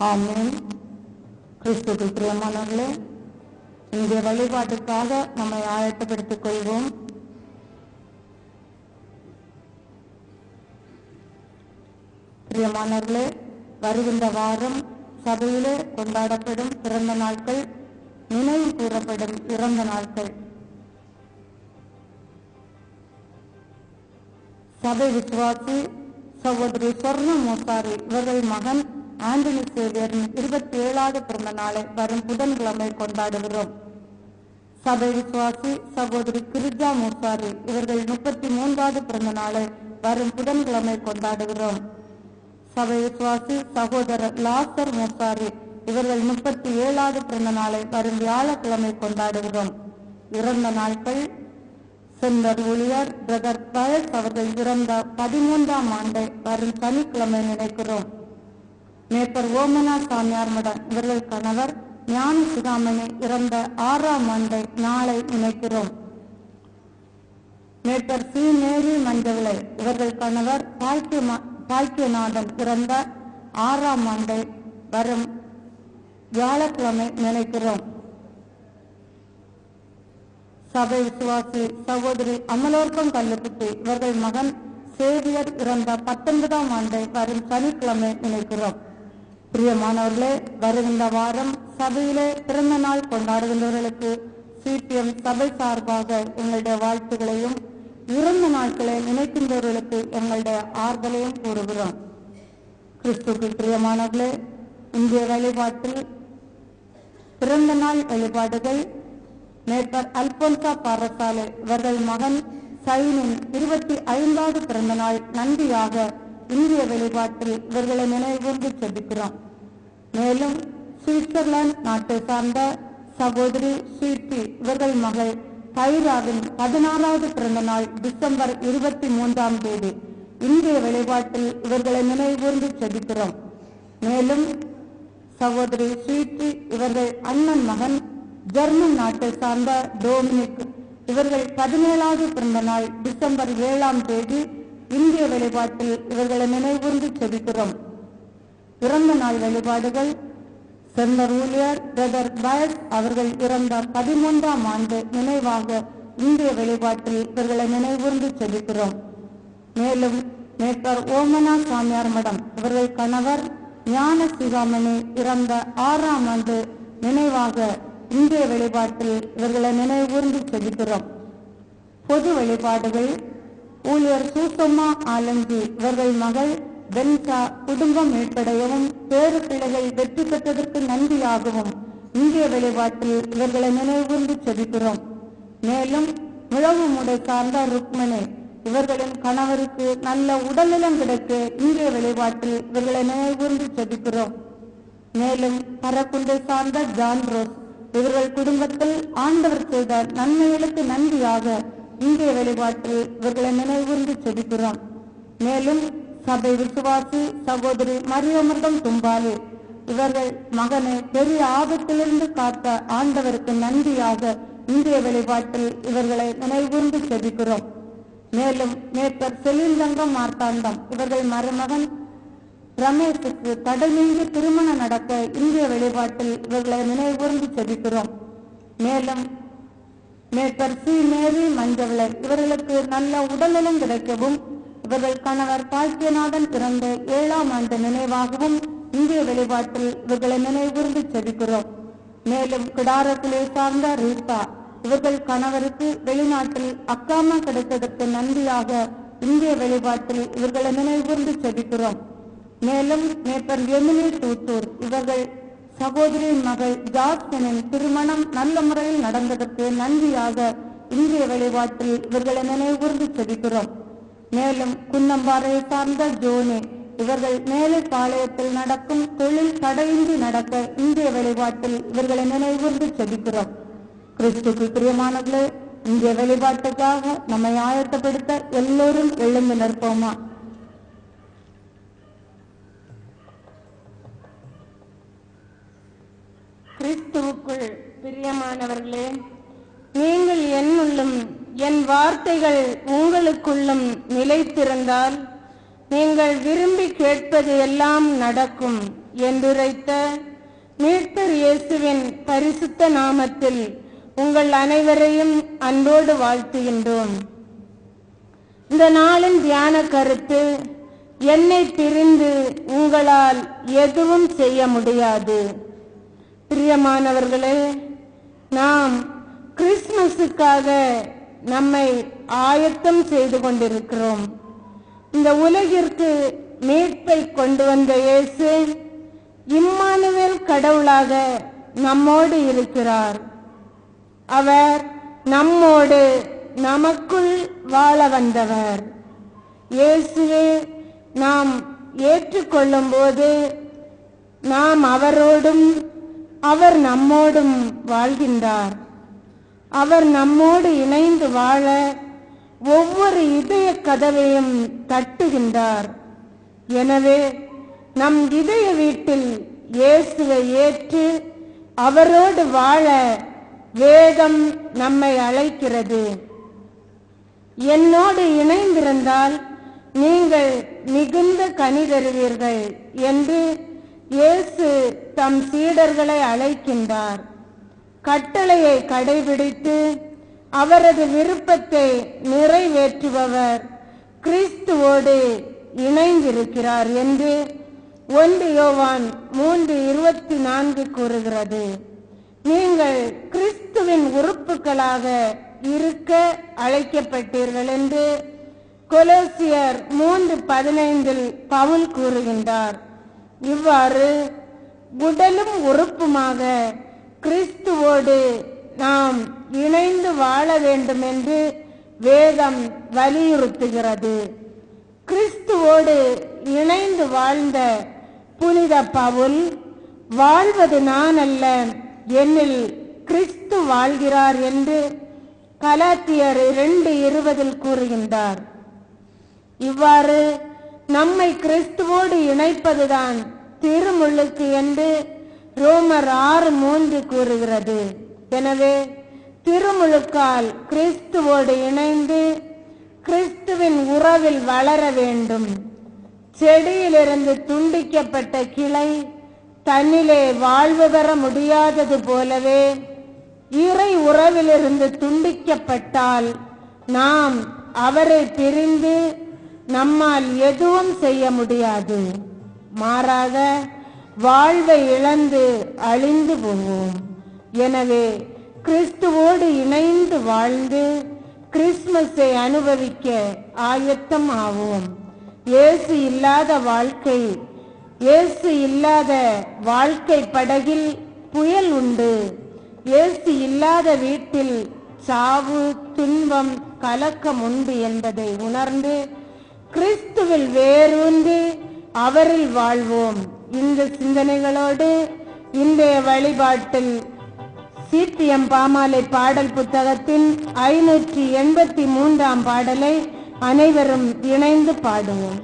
ஆமென். கிறிஸ்துவுக்குள் பிரியமானவர்களே, இன்றைய வழிபாட்டுக்காக நம்மை ஆயத்தப்படுத்திக் கொள்வோம். பிரியமானவர்களே, வருகின்ற வாரம் சபையிலே கொண்டாடப்படும் பிறந்த நாட்கள், நினைவு கூறப்படும் இறந்த நாட்கள். சபை விசுவாசி சகோதரி சொர்ண மோசாரி இவர்கள் மகன் ஆண்டனி சேவியரின் 27வது பிறந்த நாளை வரும் புதன்கிழமை கொண்டாடுகிறோம். சபை விசுவாசி சகோதரி கிரிஜா மோசாரி இவர்கள் 33வது பிறந்த நாளை வரும் புதன்கிழமை கொண்டாடுகிறோம். சபை விசுவாசி சகோதரர் லாசர் மோசாரி இவர்கள் 37வது பிறந்த நாளை வரும் வியாழக்கிழமை கொண்டாடுகிறோம். இறந்த நாட்கள்: செந்தர் ஊழியர் பிரதர் பயஸ் அவர்கள் இறந்த 13ஆம் ஆண்டை வரும் சனிக்கிழமை நினைக்கிறோம். மேப்பர் ஓமனா சாமியார் மடம் இவர்கள் கணவர் ஞான சிகாமணி இறந்த 6ஆம் ஆண்டை நாளை நினைக்கிறோம். மேப்பர் சி மேரி மஞ்சவிளை இவர்கள் கணவர் பாக்கியநாதன் இறந்த 6ஆம் ஆண்டை வரும் வியாழக்கிழமை நினைக்கிறோம். சபை விசுவாசி சகோதரி அமலோர்க்கம் கல்லுக்குட்டி இவர்கள் மகன் சேவியர் இறந்த 19ஆம் ஆண்டை வரும் சனிக்கிழமை நினைக்கிறோம். பிரியமானவர்களே, வருகின்ற வாரம் சபையிலே பிறந்த நாள் கொண்டாடுகின்றவர்களுக்கு சிபிஎம் சபை சார்பாக எங்களுடைய வாழ்த்துக்களையும், இறந்த நாட்களை நினைக்கின்றவர்களுக்கு எங்களுடைய ஆறுதலையும் கூறுகிறோம். கிறிஸ்துவுக்கு பிரியமானவர்களே, இன்றைய வழிபாட்டில் பிறந்த நாள் வழிபாடுகள்: மேப்பர் அல்போன்சா பாரசாலை இவர்கள் மகன் சைனின் 25வது பிறந்த நாள் நன்றியாக இந்திய வழிபாட்டில் இவர்களை நினைவுகூர்ந்து செபிக்கிறோம். மேலும் சுவிட்சர்லாந்து நாட்டை சார்ந்த சகோதரி ஸ்வீட்டி இவர்கள் மகள் தைராவின் 16வது பிறந்த நாள் டிசம்பர் 23ஆம் தேதி இந்திய வழிபாட்டில் இவர்களை நினைவுகூர்ந்து செபிக்கிறோம். மேலும் சகோதரி ஸ்வீட்டி இவர்கள் அண்ணன் மகன் ஜெர்மன் நாட்டை சார்ந்த டோமினிக் இவர்கள் 17வது பிறந்த நாள் டிசம்பர் 7ஆம் தேதி இந்திய வழிபாட்டில் இவர்களை நினைவுகூர்ந்து செபிக்கிறோம். இறந்த நாள் வழிபாடுகள்: செந்தர் ஊழியர் பிரதர் பயஸ் அவர்கள் இறந்த 13ஆம் ஆண்டு நினைவாக இந்திய வழிபாட்டில் இவர்களை நினைவுகூர்ந்து செபிக்கிறோம். மேலும் மேப்பர் ஓமனா சாமியார் மடம் இவர்கள் கணவர் ஞான சிகாமணி இறந்த 6ஆம் ஆண்டு நினைவாக இந்திய வழிபாட்டில் இவர்களை நினைவுகூர்ந்து செபிக்கிறோம். பொது வழிபாடுகள்: ஊழியர் சூசம்மா ஆலஞ்சி இவர்கள் மகள் பென்சா குடும்பம் மீட்படையவும் பேறு பிள்ளைகள் வெற்றி பெற்றதற்கு நன்றியாகவும் இந்திய வழிபாட்டில் இவர்களை நினைவுகூர்ந்து செபிக்கிறோம். மேலும் முழவு முடை சார்ந்த ருக்மணி இவர்களின் கணவருக்கு நல்ல உடல்நலம் கிடைக்க இந்திய வழிபாட்டில் இவர்களை நினைவுகூர்ந்து செபிக்கிறோம். மேலும் பரக்குண்டை சார்ந்த ஜான் ரோஸ் இவர்கள் குடும்பத்தில் ஆண்டவர் செய்த நன்மைகளுக்கு நன்றியாக இந்திய வழிபாட்டில் இவர்களை நினைவுகூர்ந்து செபிக்கிறோம். மேலும் சபை விசுவாசி சகோதரி மரியமிர்தம் தும்பாலி இவர்கள் மகனை பெரிய ஆபத்திலிருந்து காத்த ஆண்டவருக்கு நன்றியாக இந்திய வழிபாட்டில் இவர்களை நினைவுகூர்ந்து செபிக்கிறோம். மேலும் மேப்பர் செலிந்தங்கம் மார்த்தாண்டம் இவர்கள் மருமகன் ரமேஷுக்கு தடைநீங்கி திருமணம் நடக்க இந்திய வழிபாட்டில் இவர்களை நினைவுகூர்ந்து செபிக்கிறோம். மேலும் மேப்பர் சி மேரி மஞ்சவிளை இவர்களுக்கு நல்ல உடல்நலம் கிடைக்கவும் இவர்கள் கணவர் பாக்கியநாதன் பிறந்த 7ஆம் ஆண்டு நினைவாகவும் இந்திய வழிபாட்டில் இவர்களை நினைவுகூர்ந்து செபிக்கிறோம். மேலும் கிடாரக்குலை சார்ந்த ரீதா இவர்கள் கணவருக்கு வெளிநாட்டில் அக்காமா கிடைத்ததற்கு நன்றியாக இந்திய வழிபாட்டில் இவர்களை நினைவுகூர்ந்து செபிக்கிறோம். மேலும் மேப்பர் எமிலி தூத்தூர் இவர்கள் சகோதரியின் மகள் ஜாஸ்மினின் திருமணம் நல்ல முறையில் நடந்ததற்கு நன்றியாக இந்திய வழிபாட்டில் இவர்களை நினைவுகூர்ந்து செபிக்கிறோம். மேலும் குன்னம்பாறையை சார்ந்த ஜோனி இவர்கள் மேலை பாளையத்தில் நடக்கும் தொழில் தடையின்றி நடக்க இந்திய வழிபாட்டில் இவர்களை நினைவுகூர்ந்து செபிக்கிறோம். கிறிஸ்துவுக்கு பிரியமானவர்களே, இந்திய வழிபாட்டுக்காக நம்மை ஆயத்தப்படுத்த எல்லோரும் எழுந்து நிற்போமா? கிறிஸ்துவுக்குள் பிரியமானவர்களே, நீங்கள் என்னுள்ளும் என் வார்த்தைகள் உங்களுக்குள்ளும் நிலைத்திருந்தால் நீங்கள் விரும்பி கேட்பது எல்லாம் நடக்கும் என்றுரைத்த மீட்பர் இயேசுவின் பரிசுத்த நாமத்தில் உங்கள் அனைவரையும் அன்போடு வாழ்த்துகின்றோம். இந்த நாளின் தியான கருத்து, என்னை பிரிந்து உங்களால் எதுவும் செய்ய முடியாது. பிரியமானவர்களே, நாம் கிறிஸ்துமஸுக்காக நம்மை ஆயத்தம் செய்து கொண்டிருக்கிறோம். இந்த உலகிற்கு மீட்பை கொண்டு வந்த இயேசு இம்மானுவேல் கடவுளாக நம்மோடு இருக்கிறார். அவர் நம்மோடு நமக்குள் வாழ வந்தவர். இயேசுவை நாம் ஏற்றுக்கொள்ளும் போது நாம் அவரோடும் அவர் நம்மோடும் வாழ்கின்றார். அவர் நம்மோடு இணைந்து வாழ ஒவ்வொரு இதய கதவையும் தட்டுகின்றார். எனவே நம் இதய வீட்டில் இயேசுவை ஏற்று அவரோடு வாழ வேதம் நம்மை அழைக்கிறது. என்னோடு இணைந்திருந்தால் நீங்கள் மிகுந்த கனி தருவீர்கள் என்று இயேசு தம் சீடர்களை அழைக்கின்றார். கட்டளையை கடைபிடித்து அவரது விருப்பத்தை நிறைவேற்றுபவர் கிறிஸ்துவோடு இணைந்திருக்கிறார் என்று 1 யோவான் 3:24 கூறுகிறது. நீங்கள் கிறிஸ்துவின் உறுப்புகளாக இருக்க அழைக்கப்பட்டீர்கள் என்று கொலோசியர் 3:15 பவுல் கூறுகின்றார். இவ்வாறு உடலும் உறுப்புமாக கிறிஸ்துவோடு நாம் இணைந்து வாழ வேண்டும் என்று வேதம் வலியுறுத்துகிறது. கிறிஸ்துவோடு இணைந்து வாழ்ந்த புனித பவுல், வாழ்வது நான் அல்ல, என்னில் கிறிஸ்து வாழ்கிறார் என்று கலாத்தியர் 2:20 கூறுகின்றார். இவ்வாறு நம்மை கிறிஸ்துவோடு இணைப்பதுதான் திருமுழுக்கு என்று ரோமர் 6:3 கூறுகிறது. எனவே திருமுழுக்கால் கிறிஸ்துவோடு இணைந்து கிறிஸ்துவின் உறவில் வளர வேண்டும். செடியிலிருந்து துண்டிக்கப்பட்ட கிளை தன்னிலே வாழ்வு பெற முடியாதது போலவே இறை உறவிலிருந்து துண்டிக்கப்பட்டால் நாம் அவரை பிரிந்து நம்மால் எதுவும் செய்ய முடியாது. மாறாக வாழ்வை இழந்து அழிந்து போவோம். எனவே கிறிஸ்துவோடு இணைந்து வாழ்ந்து கிறிஸ்துமஸை அனுபவிக்க ஆயத்தம் ஆவோம். இயேசு இல்லாத வாழ்க்கை, இயேசு இல்லாத வாழ்க்கை படகில் புயல் உண்டு. இயேசு இல்லாத வீட்டில் சாவு, துன்பம், கலக்கம் உண்டு என்பதை உணர்ந்து கிறிஸ்துவில் வேரூன்றி அவரில் வாழ்வோம். இந்த சிந்தனைகளோடு இன்றைய வழிபாட்டில் CPM பாமாலை பாடல் புத்தகத்தின் 583 பாடலை அனைவரும் இணைந்து பாடுவோம்.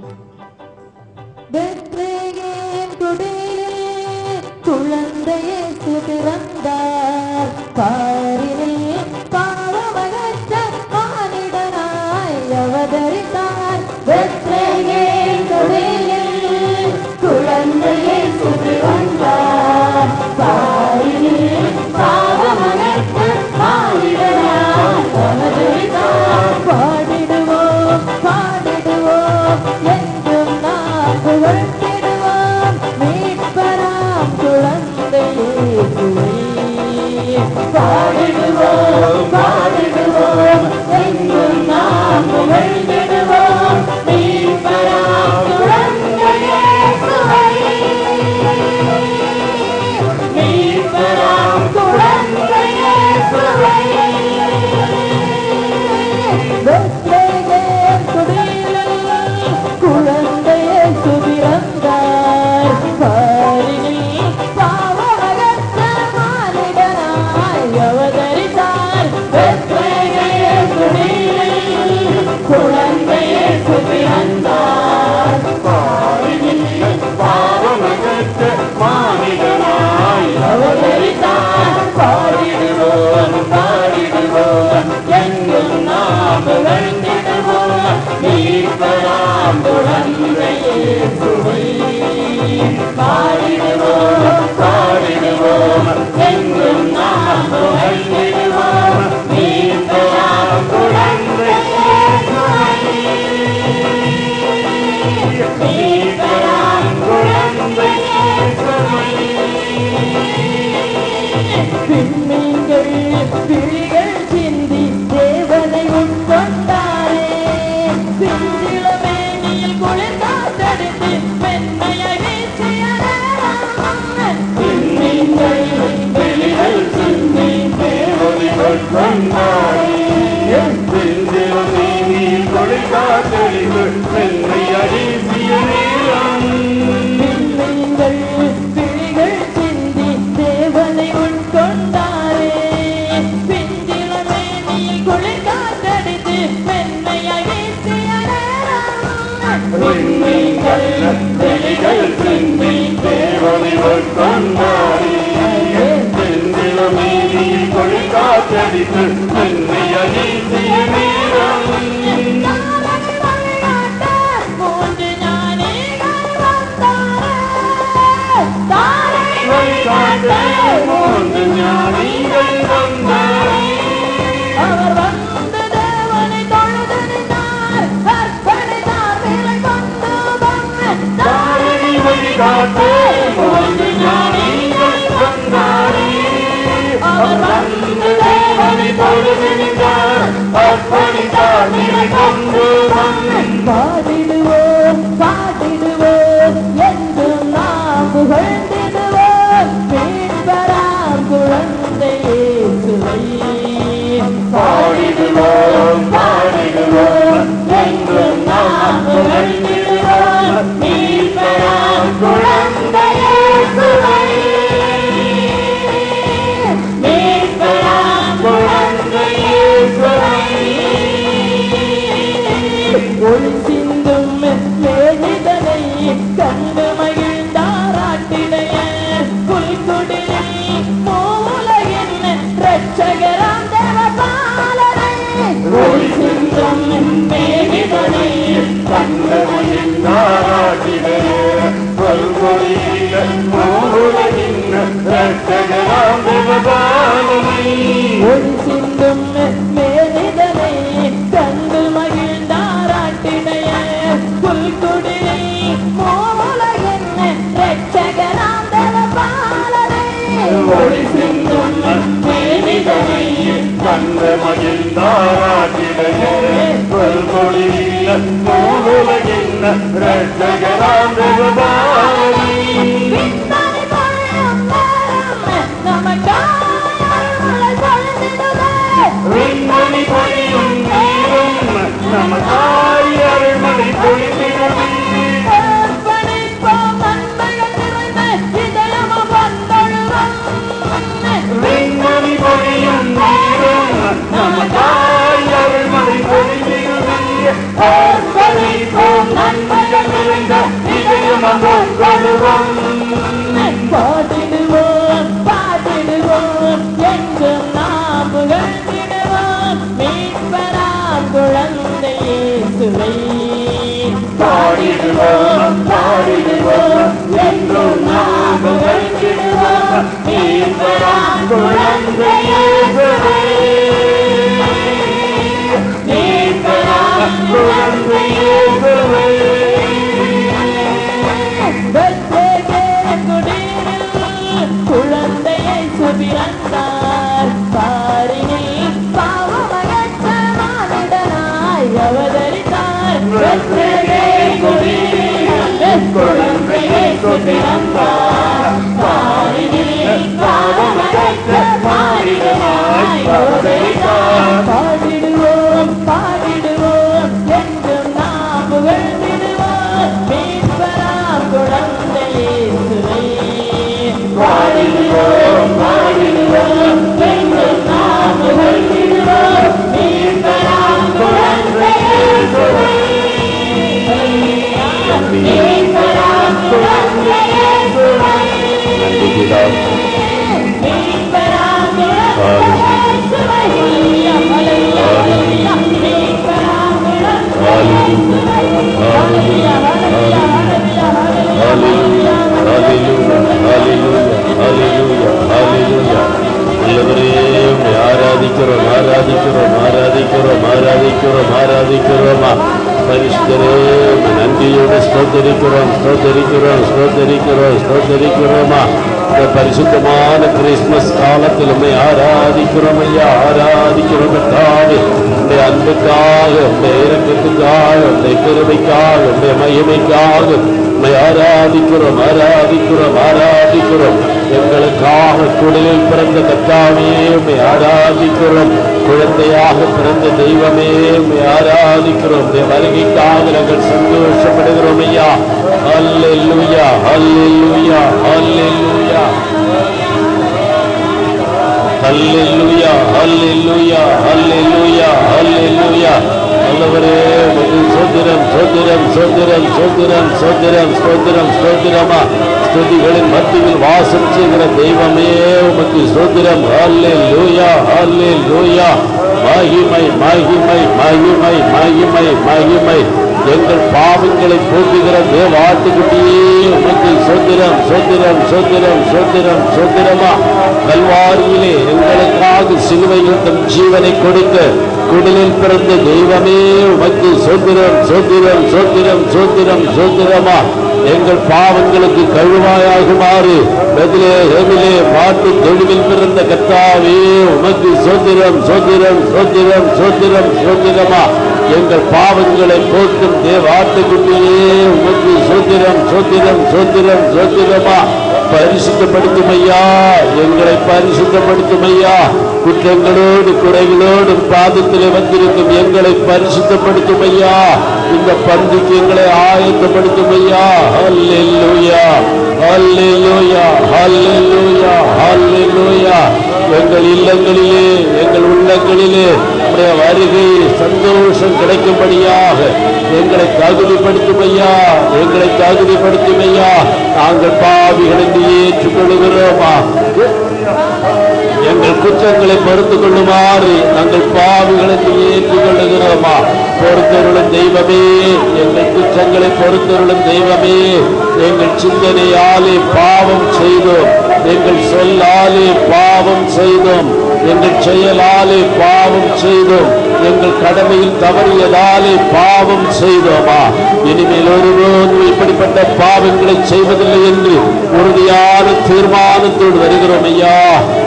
குழந்தை இயேசு பிறந்தார், பாரினில் பாவமகற்ற மானிடனாய் அவதரித்தார். பெத்லகேம் குடிலில் குழந்தை இயேசு பிறந்தார், பாரினில் பாவமகற்ற மானிடனாய் அவதரித்தார். பாடிடுவோம் பாடிடுவோம் என்றும் நாம் புகழ்ந்திடுவோம் மீட்பராம் குழந்தை இயேசுவை. பாடிடுவோம் பாடிடுவோம் என்றும் நாம் புகழ்ந்திடுவோம் மீட்பராம் குழந்தை இயேசுவை. மீட்பராம் குழந்தை இயேசுவை. பெத்லகேம் குடிலில் குழந்தை இயேசு பிறந்தார், பாரினில் பாவமகற்ற மானிடனாய் அவதரித்தார். பெத்லகேம் குடிலில் குழந்தை இயேசு பிறந்தார், பாரினில் பாவமகற்ற மானிடனாய் அவதரித்தார். பாடிடுவோம் பாடிடுவோம் எங்கும் நாம் புகழ்ந்திடுவோம் மீட்பராம் குழந்தை இயேசுவை. பாடிடுவோம் மீட்பராம் குழந்தை இயேசுவை. விண்மீன்கள் விழிகள் சிந்தி தேவனை உட்கொண்டாரே. பிஞ்சிளமேனியில் குளிர்காற்றடித்து மென்மையை வீசிய நேரம். விண்மீன்கள் விழிகள் சிந்தி தேவனை உட்கொண்டாரே. பிஞ்சிளமேனியில் குளிர்காற்றடித்து மென்மையை வீசிய நேரம். விண்மீன்கள் விழிகள் சிந்தி தேவனை உட்கொண்டாரே. பிஞ்சிளமேனியில் குளிர்காற்றடித்து மென்மையை வீசிய நேரம். விண்மீன்கள் விழிகள் சிந்தி தேவனை உட்கொண்டாரே. பிஞ்சிளமேனியில் குளிர்காற்றடித்து மென்மையை வீசிய நேரம். மூன்று ஞானிகள் வந்தாரே. மூன்று ஞானிகள் வந்தாரே. அவர் வந்து தேவனை தொழுது நின்றார். கற்பனைத்தார் விலை கொண்டு தாரணி வழிகாட்டு. மூன்று ஞானிகள் வந்தாரே. அவர் வந்து தேவனை தொழுது நின்றார். கற்பனைத்தார் விலை கொண்டு பாடிடுவோம் பாடிடுவோம் என்றும் நாம் புகழ்ந்திடுவோம். மீட்பராம் குழந்தை இயேசுவை. பாடிடுவோம் பாடிடுவோம் என்றும் நாம் புகழ்ந்திடுவோம். மீட்பராம் குழந்தை இயேசுவை. மீட்பராம் குழந்தை இயேசுவை. ஒளி சிந்தும் மேனிதனை கண்டு மகிழ்ந்தாராட்டிடைய புல்குடிலில் மூலகின் ரட்சகராம் தேவபாலனை. ஒளி சிந்தும் மேனிதனை கண்டு மகிழ்ந்தாராட்டிடைய புல்குடிலில் மூலகின் ரட்சகராம் தேவபாலனை. ஒளி சிந்தும் மேனிதனை கண்டு மகிழ்ந்தாராட்டிடைய புல்குடிலை மூலகின் ரட்சகராம் தேவபாலனை. ஒளி சிந்தும் மேனிதனை கண்டு மகிழ்ந்தாராட்டிடைய புல்குடிலை மூலகின் ரட்சகராம் தேவபாலனை. விண்மணி பொழியும் நேரம் நமக்காய் அருள்மழை பொழிந்திடுமே. விண்மணி பொழியும் நேரம் நமக்காய் அருள்மழை பொழிந்திடுமே. அர்ப்பணிப்போம் நன்மைகள் நிறைந்த இதயம் கொள்வோம். பாடிடுவோம் பாடிடுவோம் என்றும் நாம் புகழ்ந்திடுவோம். மீட்பராம் குழந்தை இயேசுவை. பாடிடுவோம் பாடிடுவோம் என்றும் நாம் புகழ்ந்திடுவோம். மீட்பராம் குழந்தை இயேசுவை. மீட்பராம் குழந்தை இயேசுவை. குழந்தையை சுபிறந்தார். பாரினில் பாவமகற்ற மானிடனாய் அவதரித்தார். குழந்தையை சுபிறந்தார். பாரினில் பாவமகற்ற மானிடனாய் அவதரித்தார். பாடிடுவோம் பாடிடுவோம் என்றும் நாம் புகழ்ந்திடுவோம். மீட்பராம் குழந்தை இயேசுவை. பாடிடுவோம் பாடிடுவோம் என்றும் நாம் புகழ்ந்திடுவோம். மீட்பராம் குழந்தை இயேசுவை. மீட்பராம் குழந்தை இயேசுவை. மீட்பராம் குழந்தை இயேசுவை. மீட்பராம் குழந்தை ஆராதிக்கிறோம் ஆராதிக்கிறோம் ஆராதிக்கிறோம் ஆராதிக்கிறோம் ஆராதிக்கிறோம். பரிசுத்தரே நன்றியோடு ஸ்தோத்தரிக்கிறோம் ஸ்தோத்தரிக்கிறோம் ஸ்தோத்தரிக்கிறோம் ஸ்தோத்தரிக்கிறோமா. இந்த பரிசுத்தமான கிறிஸ்துமஸ் காலத்தில் உண்மை ஆராதிக்கிறோம் ஐயா, ஆராதிக்கிறோம் கர்த்தாவே. உடைய அன்புக்காக, உடைய இரக்கத்துக்காக, உடைய பெருமைக்காக, உடைய மகிமைக்காக உண்மை ஆராதிக்கிறோம் ஆராதிக்கிறோம் ஆராதிக்கிறோம். எங்களுக்காக குடலில் பிறந்த கர்த்தாவே உண்மை ஆராதிக்கிறோம். குழந்தையாக பிறந்த தெய்வமே உம்மை ஆராதிக்கிறோம். வருகைக்காக நாங்கள் சந்தோஷப்படுகிறோம் ஐயா. அல்லேலூயா அல்லேலூயா அல்லேலூயா அல்லேலூயா அல்லேலூயா அல்லேலூயா அல்லேலூயா. நல்லவரே உமக்கு ஸ்தோத்திரம் ஸ்தோத்திரம் ஸ்தோத்திரம் ஸ்தோத்திரம் ஸ்தோத்திரம் ஸ்தோத்திரம் ஸ்தோத்திரமா. ஸ்துதிகளின் மத்தியில் வாசம் செய்கிற தெய்வமே உமக்கு ஸ்தோத்திரம். அல்லேலூயா அல்லேலூயா. மகிமை மகிமை மகிமை மகிமை மகிமை. எங்கள் பாவங்களை போக்குகிற தேவாட்டுக்குட்டியே உமக்கு ஸ்தோத்திரம் ஸ்தோத்திரம் ஸ்தோத்திரம் ஸ்தோத்திரம் ஸ்தோத்திரமா. கல்வாரியிலே எங்களுக்காக சிலுவையில் தம் ஜீவனை கொடுக்க குடலில் பிறந்த தெய்வமே உமக்கு ஸ்தோத்திரம் ஸ்தோத்திரம் ஸ்தோத்திரம் ஸ்தோத்திரம் ஸ்தோத்திரமா. எங்கள் பாவங்களுக்கு கழுவாயாகுமாறு பெத்லெஹேமிலே மாட்டு தொழுவில் பிறந்த கர்த்தாவே உமக்கு ஸ்தோத்திரம் ஸ்தோத்திரம் ஸ்தோத்திரம் ஸ்தோத்திரம் ஸ்தோத்திரமா. எங்கள் பாவங்களை போக்கும் தேவாட்டுக்குட்டியே உமக்கு ஸ்தோத்திரம் ஸ்தோத்திரம் ஸ்தோத்திரம் ஸ்தோத்திரமா. பரிசுத்தப்படுத்தும் ஐயா, எங்களை பரிசுத்தப்படுத்தும் ஐயா. குற்றங்களோடு குறைகளோடு பாதத்திலே வந்திருக்கும் எங்களை பரிசுத்தப்படுத்தும் ஐயா. இந்த பந்திக்கு எங்களை ஆயத்தப்படுத்தும் ஐயா. அல்லேலூயா அல்லேலூயா அல்லேலூயா அல்லேலூயா. எங்கள் இல்லங்களிலே எங்கள் உள்ளங்களிலே உடைய வருகை சந்தோஷம் கிடைக்கும்படியாக எங்களை தகுதிப்படுத்தும் ஐயா, எங்களை தகுதிப்படுத்தும் ஐயா. நாங்கள் பாவிகள் என்று ஏற்றுக்கொள்கிறோமா. எங்கள் குற்றங்களை பொறுத்துக் கொள்ளுமாறு நாங்கள் பாவிகள் என்று ஏற்றுக்கொள்ளுகிறோமா. பொறுத்தருளும் தெய்வமே, எங்கள் குற்றங்களை பொறுத்தருளும் தெய்வமே. எங்கள் சிந்தனையாலே பாவம் செய்தோம், எங்கள் சொல்லாலே பாவம் செய்தோம், எங்கள் செயலாலே பாவம் செய்தோம், எங்கள் கடமையில் தவறியதாலே பாவம் செய்தோமா. இனிமேல் ஒருவரும் இப்படிப்பட்ட பாவங்களை செய்வதில்லை என்று உறுதியான தீர்மானத்தோடு வருகிறோம் ஐயா.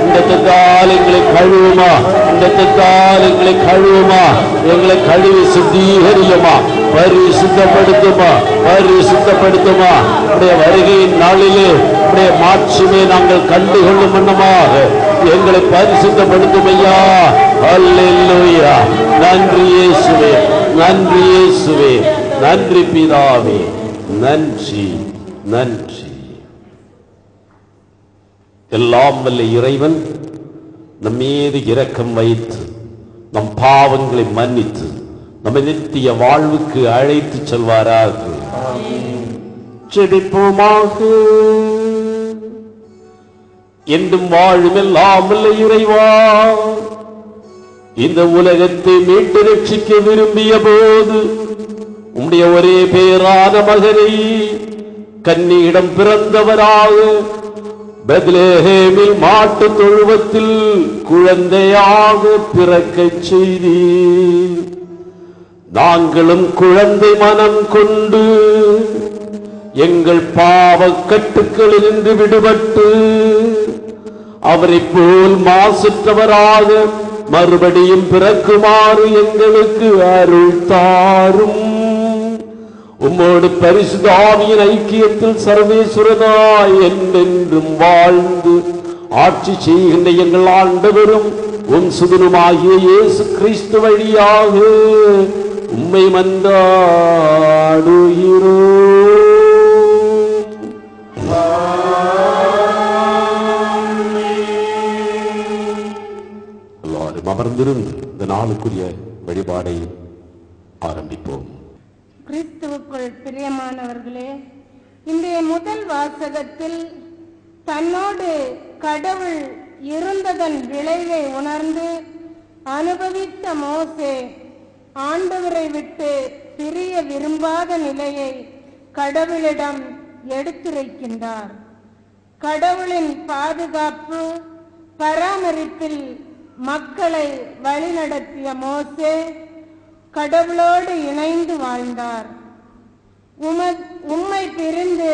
இந்த தத்தால் எங்களை கழுவுமா, இந்த தத்தால் எங்களை கழுவுமா, எங்களை கழுவி சுத்திகரியுமா, பரிசுத்தப்படுத்துமா பரிசுத்தப்படுத்துமா. உடைய வருகையின் நாளிலே உடைய மாட்சிமை நாங்கள் கண்டுகொள்ளும் வண்ணமாக எங்களை பரிசுத்தப்படுத்தும் ஐயா. அல்லேலூயா. நன்றி இயேசுவே, நன்றி இயேசுவே, நன்றி பிதாவே, நன்றி நன்றி. எல்லாம் வல்ல இறைவன் நம் மீது இரக்கம் வைத்து நம் பாவங்களை மன்னித்து நம்மை நித்திய வாழ்வுக்கு அழைத்து செல்வாராக. செபிப்போமாக. என்றும் வாழும் எல்லாம் வல்ல இறைவா, இந்த உலகத்தை மீட்டு ரட்சிக்க விரும்பிய போது உம்முடைய ஒரே பேரான மகனை கன்னியிடம் பிறந்தவராக பெத்லெஹேமில் மாட்டு தொழுவத்தில் குழந்தையாக பிறக்கச் செய்தீர். நாங்களும் குழந்தை மனம் கொண்டு எங்கள் பாவக்கட்டுக்களிலிருந்து விடுபட்டு அவரை போல் மாசற்றவராக மறுபடியும் பிறக்குமாறு எங்களுக்கு அருள் தாரும். உம்மோடு பரிசுத்த ஆவியின் ஐக்கியத்தில் சர்வேஸ்வரனாய் என்றென்றும் வாழ்ந்து ஆட்சி செய்கின்ற எங்கள் ஆண்டவரும் உம் சுதனுமாகிய இயேசு கிறிஸ்து வழியாக உம்மை மன்றாடுகிறோம். எல்லாரும் அமர்ந்திருந்து இந்த நாளுக்குரிய வழிபாடை ஆரம்பிப்போம். கிறிஸ்துவுக்குள் பிரியமானவர்களே, இன்றைய முதல் வாசகத்தில் தன்னோடு கடவுள் இருந்ததன் விளைவை உணர்ந்து அனுபவித்த மோசே ஆண்டவரை விட்டு பிரிய விரும்பாத நிலையை கடவுளிடம் எடுத்துரைக்கின்றார். கடவுளின் பாதுகாப்பு பராமரிப்பில் மக்களை வழிநடத்திய மோசே கடவுளோடு இணைந்து வாழ்ந்தார். உம்மை பிரிந்து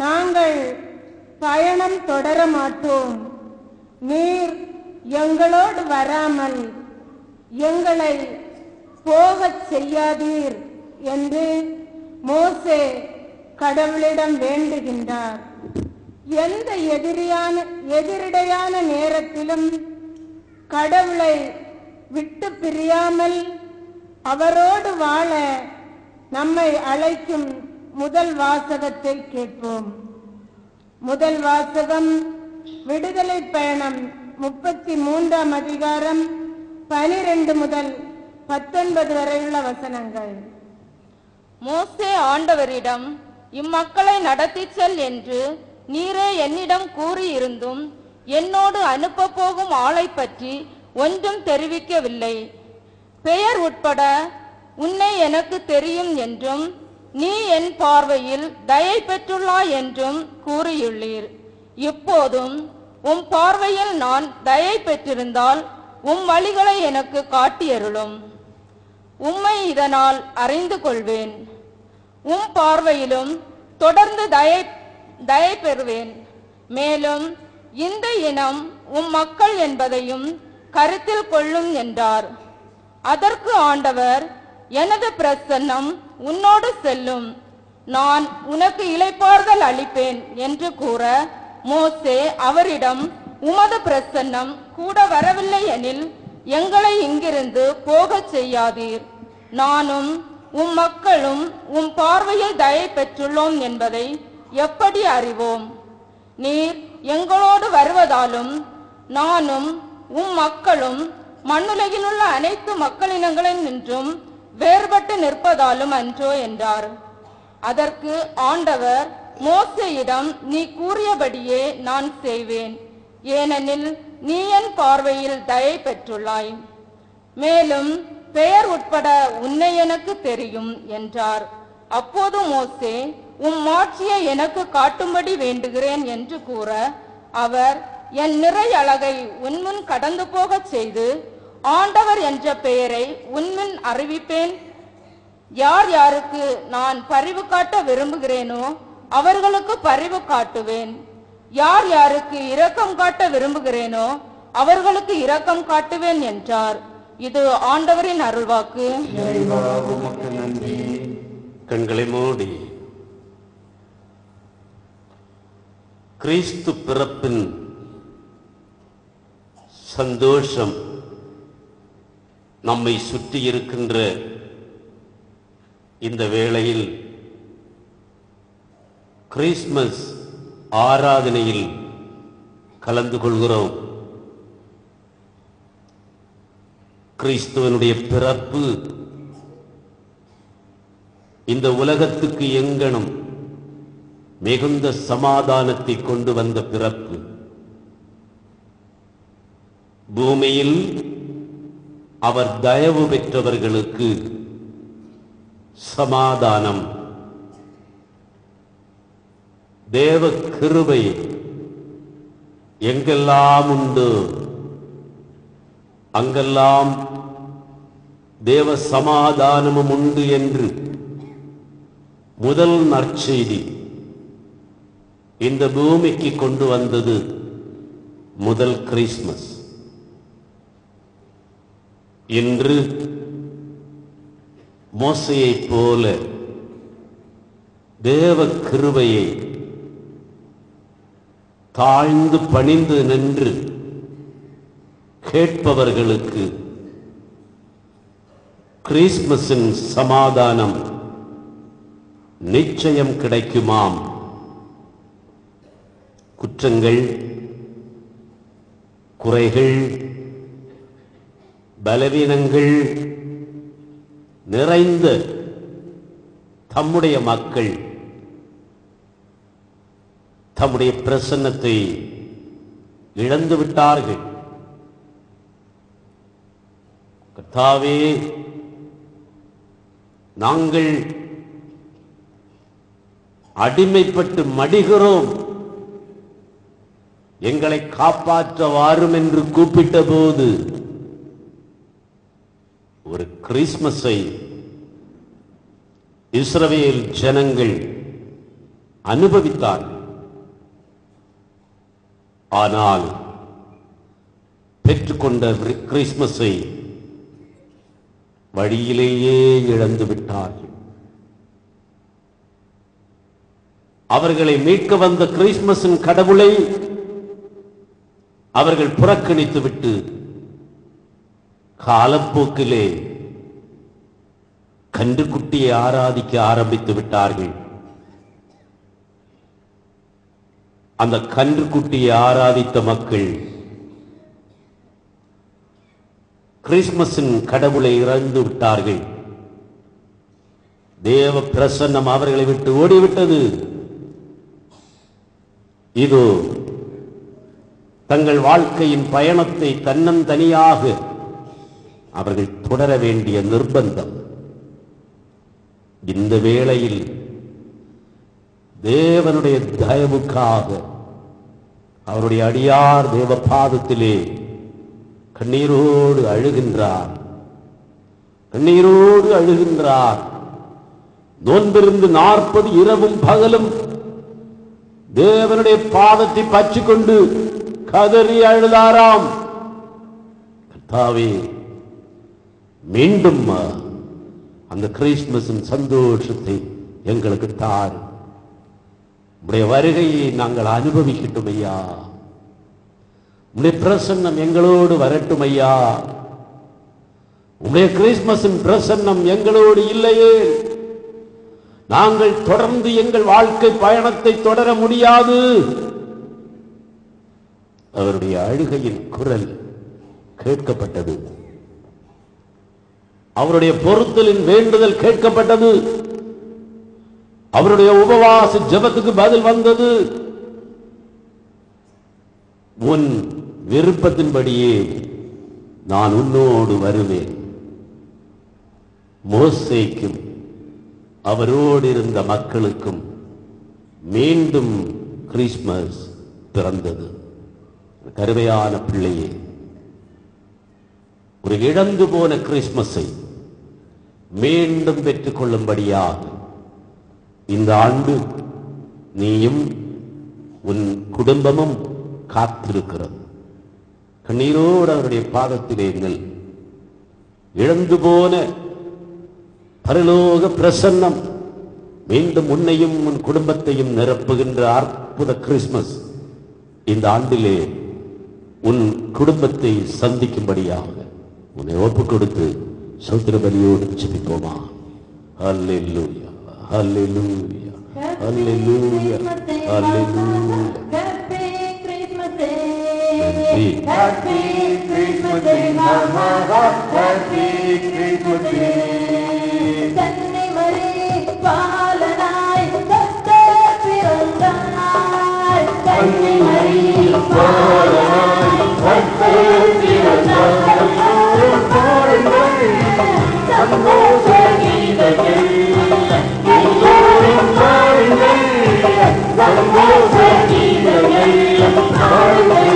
நாங்கள் பயணம் தொடர மாட்டோம். நீர் எங்களோடு வராமல் எங்களை போகச் செய்யாதீர் என்று மோசே கடவுளிடம் வேண்டுகின்றார். எந்த எதிரிடையான நேரத்திலும் கடவுளை விட்டு பிரியாமல் அவரோடு வாழ நம்மை அழைக்கும் முதல் வாசகத்தை கேட்போம். முதல் வாசகம் விடுதலை பயணம் 33ஆம் அதிகாரம் 12 முதல் 19 வரையுள்ள வசனங்கள். மோசே ஆண்டவரிடம், இம்மக்களை நடத்திச் செல் என்று நீரே என்னிடம் கூறியிருந்தும் என்னோடு அனுப்ப போகும் ஆளை பற்றி ஒன்றும் தெரிவிக்கவில்லை. பெயர் உட்பட உன்னை எனக்கு தெரியும் என்றும் நீ என் பார்வையில் தயை பெற்றுள்ளாய் என்றும் கூறியுள்ளீர். இப்போதும் உம் பார்வையில் நான் தயை பெற்றிருந்தால் உம் வழிகளை எனக்கு காட்டியருளும். உம்மை இதனால் அறிந்து கொள்வேன். உம் பார்வையிலும் தொடர்ந்து தயை பெறுவேன். மேலும் இந்த இனம் உம் மக்கள் என்பதையும் கருத்தில் கொள்ளும் என்றார். அதற்கு ஆண்டவர், எனது பிரசன்னம் உன்னோடு செல்லும், நான் உனக்கு இளைப்பாறுதல் அளிப்பேன் என்று கூற, மோசே அவரிடம், உமது பிரசன்னம் கூட வரவில்லை எனில் எங்களை இங்கிருந்து போகச் செய்யாதீர். நானும் உம் மக்களும் உம் பார்வையில் தயை பெற்றுள்ளோம் என்பதை எப்படி அறிவோம்? நீர் எங்களோடு வருவதாலும் நானும் உம் மக்களும் மண்ணுலகில் உள்ள அனைத்து மக்களினங்களில் நின்றும் வேறுபட்டு நிற்பதாலும் அன்றோ என்றார். அதற்கு ஆண்டவர் மோசேயிடம், நீ கூறியபடியே நான் செய்வேன், ஏனெனில் நீ என் பார்வையில் தயை பெற்றுள்ளாய். மேலும் பெயர் உட்பட உன்னை எனக்கு தெரியும் என்றார். அப்போது மோசே, உம் மாட்சியை எனக்கு காட்டும்படி வேண்டுகிறேன் என்று கூற, அவர், என் நிறை அழகை உன்முன் கடந்து போகச் செய்து ஆண்டவர் என்ற பெயரை உன்முன் அறிவிப்பேன். யார் யாருக்கு நான் பரிவு காட்ட விரும்புகிறேனோ அவர்களுக்கு பரிவு காட்டுவேன். யார் யாருக்கு இரக்கம் காட்ட விரும்புகிறேனோ அவர்களுக்கு இரக்கம் காட்டுவேன் என்றார். இது ஆண்டவரின் அருள்வாக்கு. கண்களை மூடி கிறிஸ்து பிறப்பின் சந்தோஷம் நம்மை சுற்றி இருக்கின்ற இந்த வேளையில் கிறிஸ்துமஸ் ஆராதனையில் கலந்து கொள்கிறோம். கிறிஸ்துவனுடைய பிறப்பு இந்த உலகத்துக்கு எங்கணும் மிகுந்த சமாதானத்தை கொண்டு வந்த பிறப்பு. பூமியில் அவர் தயவு பெற்றவர்களுக்கு சமாதானம், தேவ கிருபை எங்கெல்லாம் உண்டு அங்கெல்லாம் தேவ சமாதானமும் உண்டு என்று முதல் நற்செய்தி இந்த பூமிக்கு கொண்டு வந்தது முதல் கிறிஸ்துமஸ். இன்று மோசேயைப் போல தேவ கிருபையை தாழ்ந்து பணிந்து நின்று கேட்பவர்களுக்கு கிறிஸ்துமஸின் சமாதானம் நிச்சயம் கிடைக்குமாம். குற்றங்கள், குறைகள், பலவீனங்கள் நிறைந்த தம்முடைய மக்கள் தம்முடைய பிரசன்னத்தை இழந்து விட்டார்கள். கர்த்தாவே, நாங்கள் அடிமைப்பட்டு மடிகிறோம், எங்களை காப்பாற்ற வாரும் என்று கூப்பிட்ட போது ஒரு கிறிஸ்மஸை இஸ்ரவேல் ஜனங்கள் அனுபவித்தார்கள். ஆனால் பெற்றுக்கொண்ட கிறிஸ்மஸை வழியிலேயே இழந்து விட்டார்கள். அவர்களை மீட்க வந்த கிறிஸ்மஸின் கடவுளை அவர்கள் புறக்கணித்து விட்டு காலப்போக்கிலே கன்றுக்குட்டியை ஆராதிக்க ஆரம்பித்து விட்டார்கள். அந்த கன்றுக்குட்டியை ஆராதித்த மக்கள் கிறிஸ்மஸின் கடவுளை இழந்து விட்டார்கள். தேவ பிரசன்னம் அவர்களை விட்டு ஓடிவிட்டது. இதோ தங்கள் வாழ்க்கையின் பயணத்தை தன்னந்தனியாக அவர்கள் தொடர வேண்டிய நிர்பந்தம். இந்த வேளையில் தேவனுடைய தயவுக்காக அவருடைய அடியார் தேவ பாதத்திலே கண்ணீரோடு அழுகின்றார். கண்ணீரோடு அழுகின்றார். நோன்பிருந்து 40 இரவும் பகலும் தேவனுடைய பாதத்தை பற்றிக் கொண்டு கதறி அழுதாராம். கர்த்தாவே, மீண்டும் அந்த கிறிஸ்துமஸின் சந்தோஷத்தை எங்களுக்கு தார். உடைய வருகையை நாங்கள் அனுபவிக்கட்டும் ஐயா. உடைய பிரசன்னம் எங்களோடு வரட்டும் ஐயா. உடைய கிறிஸ்துமஸின் பிரசன்னம் எங்களோடு இல்லையே நாங்கள் தொடர்ந்து எங்கள் வாழ்க்கை பயணத்தை தொடர முடியாது. அவருடைய அழுகையின் குரல் கேட்கப்பட்டது. அவருடைய பொறுத்தலின் வேண்டுதல் கேட்கப்பட்டது. அவருடைய உபவாச ஜெபத்துக்கு பதில் வந்தது. உன் விருப்பத்தின்படியே நான் உன்னோடு வருவேன். மோசேக்கும் அவரோடு இருந்த மக்களுக்கும் மீண்டும் கிறிஸ்மஸ் பிறந்தது. கருமையான பிள்ளையே, ஒரு இழந்து போன கிறிஸ்மஸை மீண்டும் பெற்றுக் கொள்ளும்படியாக இந்த ஆண்டு நீயும் உன் குடும்பமும் காத்திருக்கிறது. கண்ணீரோடு அவருடைய பாதத்திலே நெல். இழந்து போன பரலோக பிரசன்னம் மீண்டும் உன்னையும் உன் குடும்பத்தையும் நிரப்புகின்ற அற்புத கிறிஸ்மஸ் இந்த ஆண்டிலே உன் குடும்பத்தை சந்திக்கும்படியாக உன்னை ஒப்புக் கொடுத்து சோத்திர பலியோடு ஜெபிப்போமா? அல்லேலூயா, அல்லேலூயா, அல்லேலூயா, அல்லேலூயா. நன்றி. Happy Christmas Day, Mama, Happy Christmas Day. Sunday Marie, பாலனாய் கர்த்தர் பிறந்தார். Sunday Marie, பாலனாய் கர்த்தர் பிறந்தார். பாடுங்கள் சந்தோஷ கீதங்கள், எல்லோரும் பாடுங்கள் சந்தோஷ கீதங்கள், பாடுங்கள்.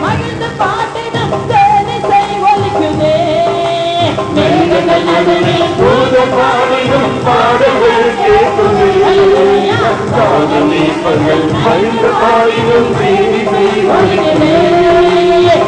மகிழ்ந்து பாட்டிடும் தேனிசை ஒலிக்குதே. மீட்பர்கள் மகிழ்ந்து பாடிடும் செய்தி செய்வார்களே.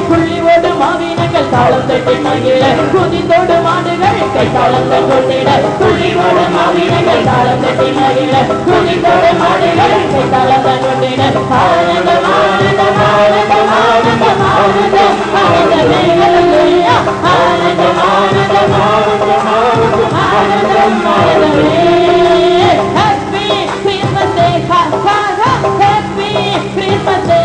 புள்ளியோடு மாவீரங்கள் தாளம் தட்டி மகிழ குதித்தோடு மாடுகள் கை தாளங்கள் கொண்டிட புள்ளியோடு மாவீரங்கள் தாளம் தட்டி மகிழ குதித்தோடு மாடுகள் கை தாளங்கள் கொண்டிட ஆனந்தம் ஆனந்தம் ஆனந்தம் ஆனந்தம் ஆனந்தம் ஆனந்தமே ஹல்லேலூயா ஆனந்தம் ஆனந்தம் ஆனந்தம் ஆனந்தம் ஆனந்தம் ஆனந்தமே ஹாப்பி கிறிஸ்மஸ் டே ஹா ஹா ஹா ஹாப்பி கிறிஸ்மஸ் டே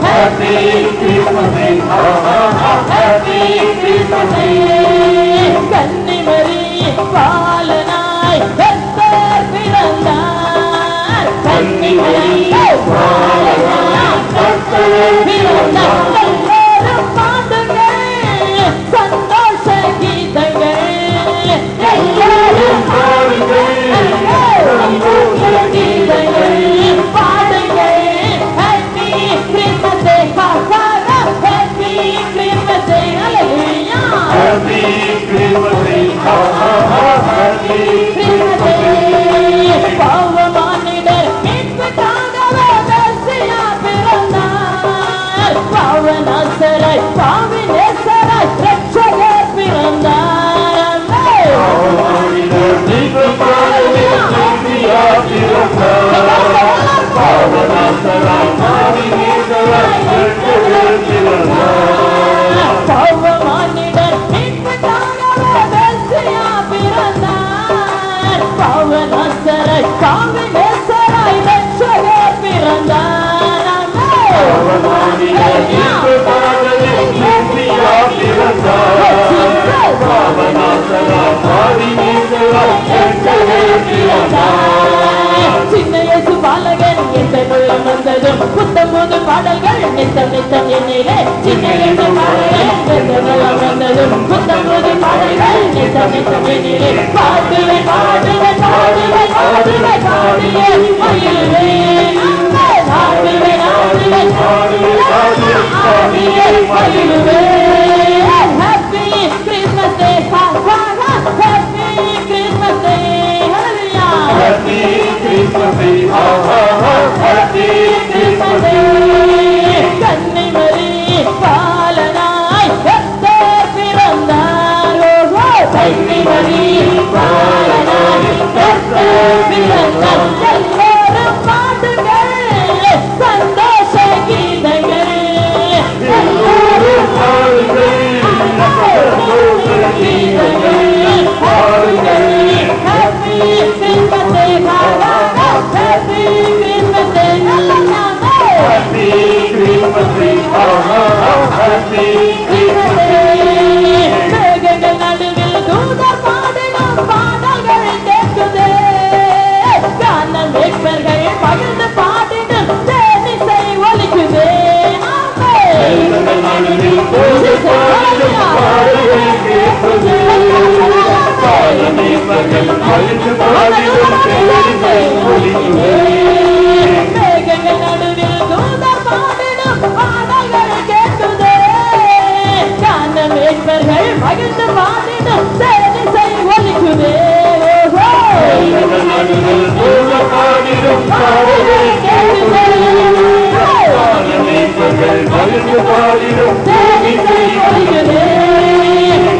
Happy Christmas Day, ha ha ha, Happy Christmas Day. கன்னிமரி பாலனாய் கர்த்தர் பிறந்தார் கன்னிமரி பாலனாய் கர்த்தர் பிறந்தார் எல்லாரும் பாடுங்கள் சந்தோஷ கீதங்கள் எல்லாரும் பாடுங்கள் சந்தோஷ கீதங்கள் பாடுங்கள் ஹாப்பி கிறிஸ்மஸ் டே ஹா ஹா ஹாப்பி கிறிஸ்மஸ் டே ஹalleluya Happy Christmas Day, ha ha ha, Happy Christmas Day. பாவமானிடர் மீட்புக்காகவே மெசியா பிறந்தார் பாவநாசராய் பாவிநேசராய் ரட்சகர் பிறந்தார் பாவமானிடர் மீட்புக்காகவே மெசியா பிறந்தார். பாவநாசராய் பாவிநேசராய் ரட்சகர் பிறந்தார். பாவமானிடர் மீட்புக்காகவே மெசியா பிறந்தார் பாவநாசராய் பாவிநேசராய் ரட்சகர் பிறந்தார் பாவமானிடர் மீட்புக்காகவே மெசியா பிறந்தார். பாவநாசராய் பாவிநேசராய் ரட்சகர் பிறந்தார். சின்ன இயேசு பாலகன் எந்த உள்ளம் வந்ததும் புத்தம் புது பாடல்கள் நித்தம் நித்தம் என்னிலே சின்ன இயேசு பாலகன் எந்த உள்ளம் வந்ததும் புத்தம் புது பாடல்கள் நித்தம் நித்தம் என்னிலே பாடுவே பாடுவே பாடுவே பாடுவே பாடுவே மகிழ்வேன் பாடுவே பாடுவே பாடுவே பாடுவே மகிழ்வேன் ஹாப்பி கிறிஸ்மஸ் டே ஹா ஹா ஹா ஹாப்பி கிறிஸ்மஸ் டே ஹalleluya Happy Christmas Day, ha ha ha, Happy Christmas Day. கன்னிமரி பாலனாய் கர்த்தர் பிறந்தார் ஓஹோ கன்னிமரி பாலனாய் கர்த்தர் பிறந்தார் எல்லாரும் பாடுங்கள் சந்தோஷ கீதங்கள் எல்லாரும் பாடுங்கள் சந்தோஷ கீதங்கள் பாடுங்கள் happy Christmas day happy Christmas டே Happy Christmas Day, ha ha ha, Happy Christmas Day. மேகங்கள் நடுவில் தூதர் பாடிடும் பாடல்கள் கேட்குதே கானல் வேட்பர்கள் பகிர்ந்து பாடிடும் தேனிசை ஒலிக்குதே மேகங்கள் நடுவில் தூதர் பாடிடும் பாடல்கள் கேட்குதே. கானமேகங்கள் மகிழ்ந்து பாடிடும் தேனிசை ஒலிக்குதே. மேகங்கள் நடுவில் தூதர் பாடிடும் பாடல்கள் கேட்குதே கானமேற்பர்கள் மகிழ்ந்து பாடிடும் தேனிசை ஒலிக்குதே மேகங்கள் நடுவில் தூதர் பாடிடும் பாடல்கள் கேட்குதே. கானமேகங்கள் மகிழ்ந்து பாடிடும் தேனிசை ஒலிக்குதே.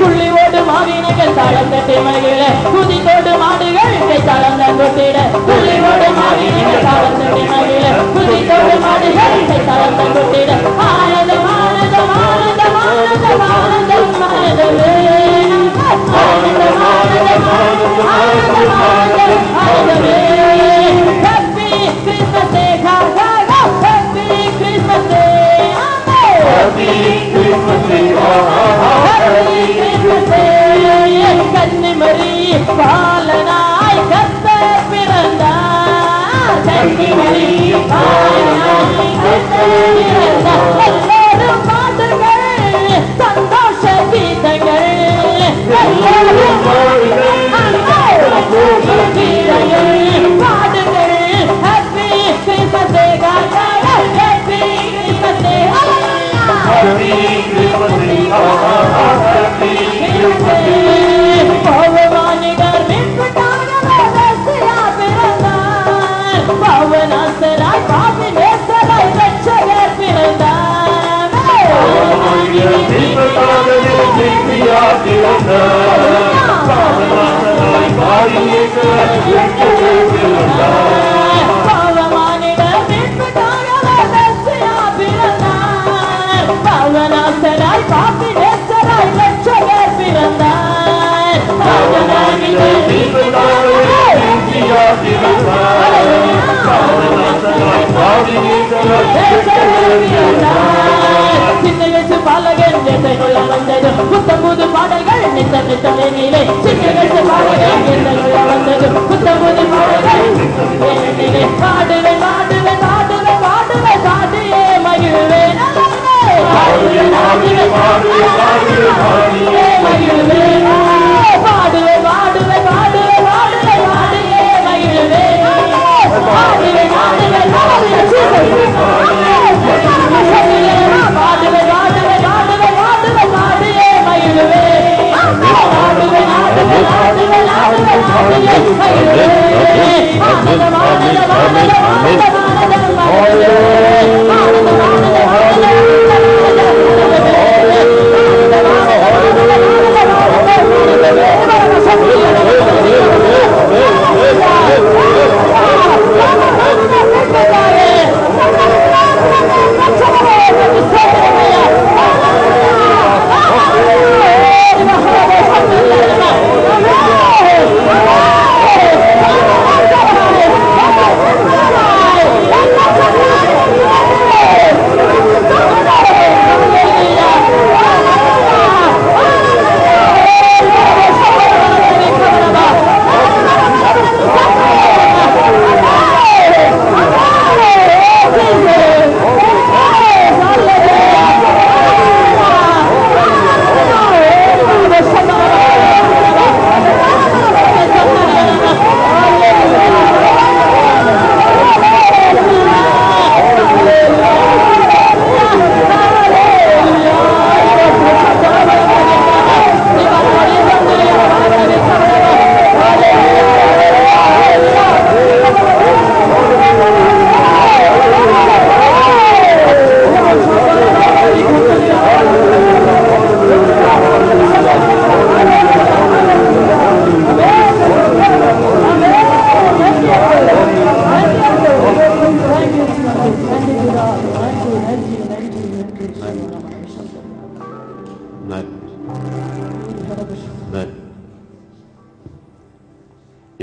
புள்ளியோடு மாவீரங்கள் தாளம் தட்டி மகிழ குதித்தோடு மாடுகள் கை தாளம் கொட்டிட புள்ளியோடு மாவீரங்கள் தாளம் தட்டி மகிழ குதித்தோடு மாடுகள் கை தாளம் கொட்டிட ஆனந்தம் ஆனந்தம் ஆனந்தம் ஆனந்தம் ஆனந்தம் ஆனந்தமே ஆனந்தம் ஆனந்தம் ஆனந்தம் ஆனந்தம் ஆனந்தம் ஆனந்தமே ஹாப்பி கிறிஸ்மஸ் டே ஹா ஹா ஹா ஹாப்பி கிறிஸ்மஸ் டே Happy Christmas Day, ha ha ha, Happy Christmas Day. கன்னிமரி பாலனாய் கர்த்தர் பிறந்தார் கன்னிமரி பாலனாய் கர்த்தர் பிறந்தார் எல்லாரும் பாடுங்கள் சந்தோஷ கீதங்கள் எல்லாரும் பாடுங்கள் சந்தோஷ கீதங்கள் பாடுங்கள் happy Christmas day happy Christmas டே Happy Christmas Day, ha ha ha, Happy Christmas Day. பாவமானிடர் மீட்புக்காகவே மெசியா பிறந்தார் பாவநாச புத்தம்புது பாடல்கள் நித்தம் நித்தம் எண்ணிலே சின்னகத்து பாடல்கள் எந்தகுள்ள வந்தது புத்தம்புது பாடல்கள் எண்ணிலே பாடுவேன் பாடுவேன் பாடுவேன் பாடுவேன் பாடியே மகிழ்வேன் பாடுவேன் பாடுவேன் பாடுவேன் பாடியே மகிழ்வேன் பாடுவேன் பாடுவேன் பாடுவேன் பாடுவேன் பாடியே மகிழ்வேன் பாடுவேன் பாடுவேன் பாடுவேன்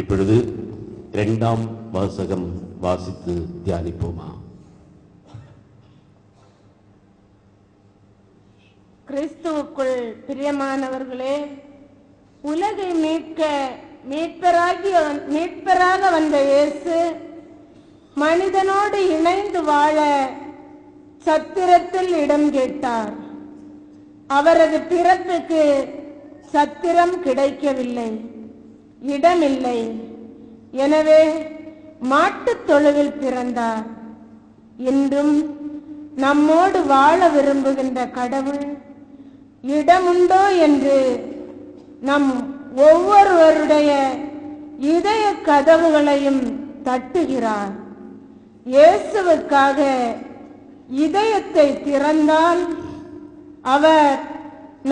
இப்பொழுது இரண்டாம் வாசகம் வாசித்து தியானிப்போமா? கிறிஸ்துவுக்குள் பிரியமானவர்களே, உலகை மீட்பராக வந்த இயேசு மனிதனோடு இணைந்து வாழ சத்திரத்தில் இடம் கேட்டார். அவரது பிறப்புக்கு சத்திரம் கிடைக்கவில்லை, இடமில்லை. எனவே மாட்டுத் தொழுவில் பிறந்தார். இன்றும் நம்மோடு வாழ விரும்புகின்ற கடவுள் இடமுண்டோ என்று நம் ஒவ்வொருவருடைய இதய கதவுகளையும் தட்டுகிறார். இயேசுவுக்காக இதயத்தை திறந்தால் அவர்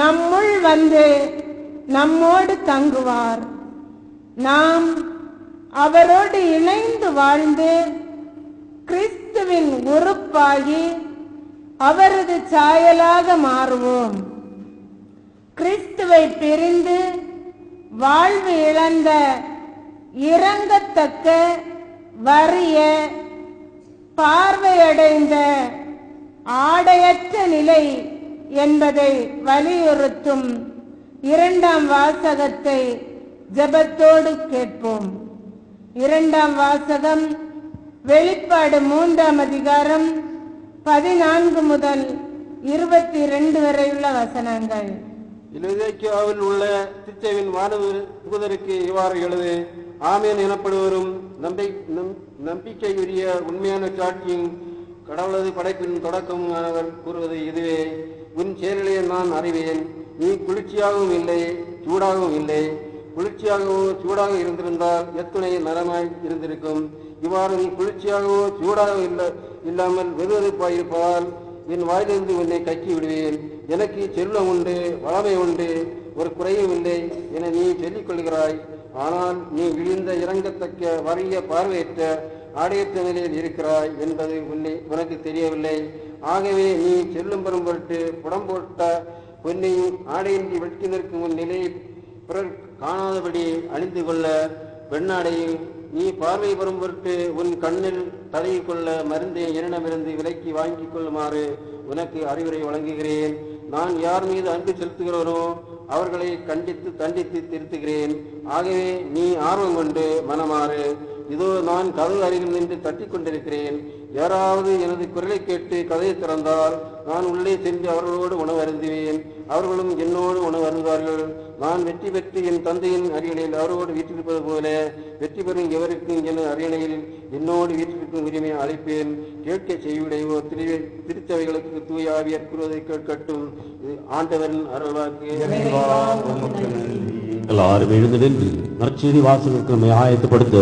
நம்முள் வந்து நம்மோடு தங்குவார். நாம் அவரோடு இணைந்து வாழ்ந்து கிறிஸ்துவின் உறுப்பாகி அவரது சாயலாக மாறுவோம். கிறிஸ்துவை பிரிந்து வாழ்வு இழந்த இரங்கத்தக்க வறிய பார்வையடைந்த ஆடையற்ற நிலை என்பதை வலியுறுத்தும் இரண்டாம் வாசகத்தை ஜெபத்தோடு கேட்போம். இரண்டாம் வாசகம் வெளிப்பாடு 3ஆம் அதிகாரம் 14 முதல் 22 வரை உள்ள வசனங்கள். இலூதியாவில் உள்ள திச்சேவின் வானதூதருக்கு இவ்வாறு எழுது: ஆமேன் எனப்படுவரும் நம்பிக்கையுரிய உண்மையான சாட்சியும் கடவுளது படைப்பின் தொடக்கமானவர் கூறுவது இதுவே: உன் செயலிலே நான் அறிவேன். நீ குளிர்ச்சியாகவும் இல்லை சூடாகவும் இல்லை. குளிர்ச்சியாகவோ சூடாக இருந்திருந்தால் எத்துணை நலமாய் இருந்திருக்கும். இவ்வாறு நீ குளிர்ச்சியாகவோ சூடாக இல்லாமல் வெதுவெதுப்பாயிருப்பதால் என் வாயிலிருந்து உன்னை கக்கி விடுவேன். எனக்கு செல்வம் உண்டு, வளமை உண்டு, ஒரு குறையும் இல்லை என நீ சொல்லிக் கொள்கிறாய். ஆனால் நீ விழுந்த இறங்கத்தக்க வறிய பார்வையற்ற ஆடையற்ற நிலையில் இருக்கிறாய் என்பது உனக்கு தெரியவில்லை. ஆகவே நீ செல்லும் பெறும் பொருட்டு புடம் போட்ட பொன்னையும் ஆடையின்றி வெட்கி நிற்கும் உன் நிலையை பிறர் காணாதபடி அணிந்து கொள்ள பெண்ணாடையும் நீ பார்வை பெறும் பொருட்டு உன் கண்ணில் தடவி கொள்ள மருந்தை என்னிடமிருந்து விலைக்கு வாங்கிக் கொள்ளுமாறு உனக்கு அறிவுரை வழங்குகிறேன். நான் யார் மீது அன்பு செலுத்துகிறோனோ அவர்களை கண்டித்து தண்டித்து திருத்துகிறேன். ஆகவே நீ ஆர்வம் கொண்டு மனமாறு. இதோ நான் கதவு அருகில் நின்று தட்டி கொண்டிருக்கிறேன். யாராவது எனது குரலை கேட்டு கதையை திறந்தால் நான் உள்ளே சென்று அவர்களோடு உணவு அருந்துவேன், அவர்களும் என்னோடு உணவு அருந்துவார்கள். நான் வெற்றி பெற்று என் தந்தையின் அரியணையில் அவரோடு வீற்றிருப்பது போல வெற்றி பெறும் எவருக்கும் என அரியணையில் என்னோடு வீற்றிருக்கும் உரிமையை அழைப்பேன். கேட்க செய்யுடையவோ திருச்சபைகளுக்கு தூய ஆவியர் கூறுவதை கேட்கட்டும். இது ஆண்டவரின் அருள்வாக்கு. எல்லாரும் எழுந்து நின்று நற்செய்தி வாசகருக்கு நம்மை ஆயத்தப்படுத்த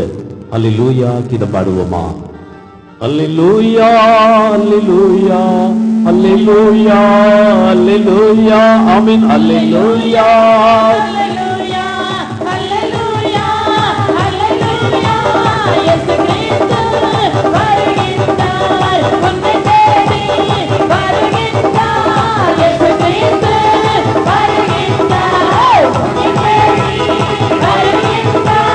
அல்லேலூயா கீதம் பாடுவோமா? அல்லேலூயா அல்லேலூயா அல்லேலூயா அல்லேலூயா ஆமென். அல்லேலூயா அல்லேலூயா அல்லேலூயா அல்லேலூயா இயேசு கிறிஸ்து வருகின்றார், உன்னை தேடி வருகின்றார். இயேசு கிறிஸ்து வருகின்றார், உன்னை தேடி வருகின்றார்.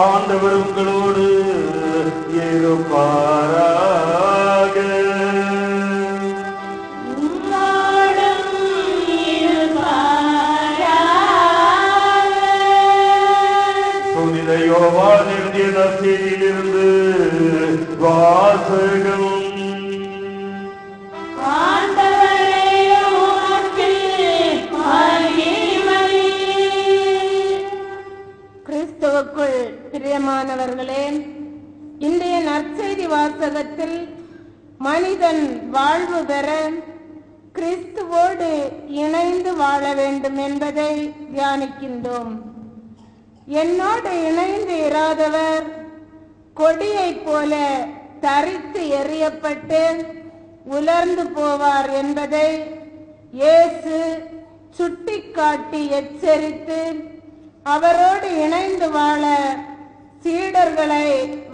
ஆண்டவர் உங்களோடு இருப்பாராக. யோவான் எழுதிய நற்செய்தியிலிருந்து வாசகம். கிறிஸ்துவுக்குள் பிரியமானவர்களே, இன்றைய நற்செய்தி வாசகத்தில் மனிதன் வாழ்வு பெற கிறிஸ்துவோடு இணைந்து வாழ வேண்டும் என்பதை தியானிக்கின்றோம். என்னோடு இணைந்து இராதவர் கொடியைப் போல தரித்து எறியப்பட்டு உலர்ந்து போவார் என்பதை இயேசு சுட்டிக்காட்டி எச்சரித்து அவரோடு இணைந்து வாழ சீடர்களை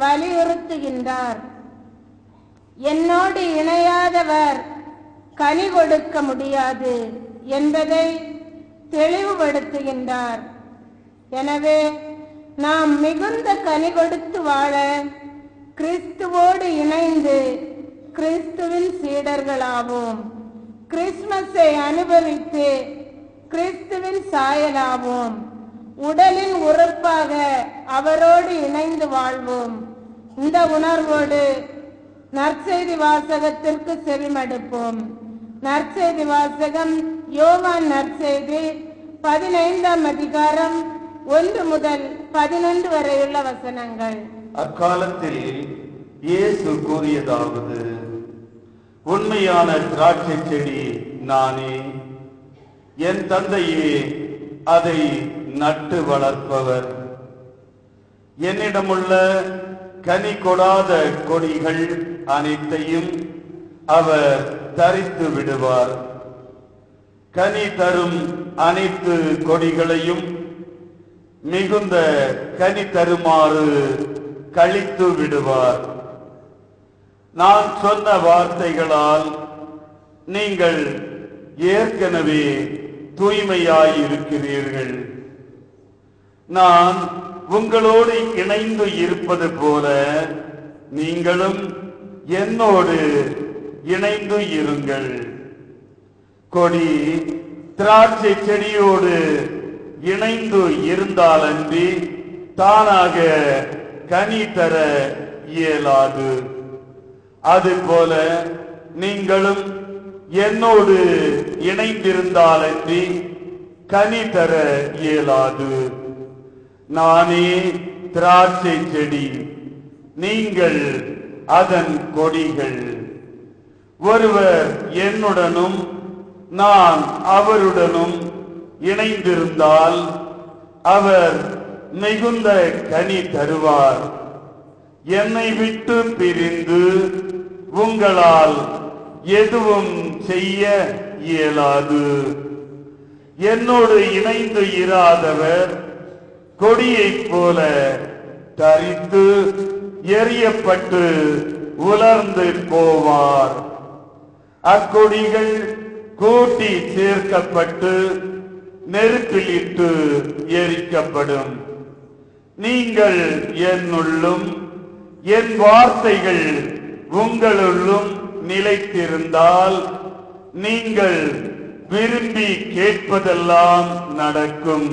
வலியுறுத்துகின்றார். என்னோடு இணையாதவர் கனி கொடுக்க முடியாது என்பதை தெளிவுபடுத்துகின்றார். எனவே நாம் மிகுந்த கனி கொடுத்து வாழ கிறிஸ்துவோடு இணைந்து கிறிஸ்துவின் சீடர்களாவோம். கிறிஸ்துமஸை அனுபவித்து கிறிஸ்துவின் சாயலாவோம். உடலின் உறுப்பாக அவரோடு இணைந்து வாழ்வோம். இந்த உணர்வோடு நற்செய்தி வாசகத்திற்கு செவிமடுப்போம். நற்செய்தி வாசகம் யோவான் நற்செய்தி 15ஆம் அதிகாரம் 1 முதல் 11 வரையுள்ள வசனங்கள். அக்காலத்தில் இயேசு கூறியதாவது: உண்மையான திராட்சை செடி நானே, என் தந்தையே அதை நட்டு வளர்ப்பவர். என்னிடமுள்ள கனி கொடாத கொடிகள் அனைத்தையும் அவர் தரித்து விடுவார். கனி தரும் அனைத்து கொடிகளையும் மிகுந்த கனி தருமாறு கழித்து விடுவார். நான் சொன்ன வார்த்தைகளால் நீங்கள் ஏற்கனவே தூய்மையாயிருக்கிறீர்கள். நான் உங்களோடு இணைந்து இருப்பது போல நீங்களும் என்னோடு இணைந்து இருங்கள். கொடி திராட்சை செடியோடு இணைந்து இருந்தாலன்றி தானாக கனி தர இயலாது. அதுபோல நீங்களும் என்னோடு இணைந்திருந்தாலன்றி கனி தர இயலாது. நானே திராட்சை செடி, நீங்கள் அதன் கொடிகள். ஒருவர் என்னுடனும் நான் அவருடனும் இணைந்திருந்தால் அவர் மிகுந்த கனி தருவார். என்னை விட்டு பிரிந்து உங்களால் எதுவும் செய்ய இயலாது. என்னோடு இணைந்து இராதவர் கொடியைப் போல தரித்து எறியப்பட்டு உலர்ந்து போவார். அக்கொடிகள் கூட்டி சேர்க்கப்பட்டு நெருப்பிலிட்டு எரிக்கப்படும். நீங்கள் என்னுள்ளும் என் வார்த்தைகள் உங்களுள்ளும் நிலைத்திருந்தால் நீங்கள் விரும்பி கேட்பதெல்லாம் நடக்கும்.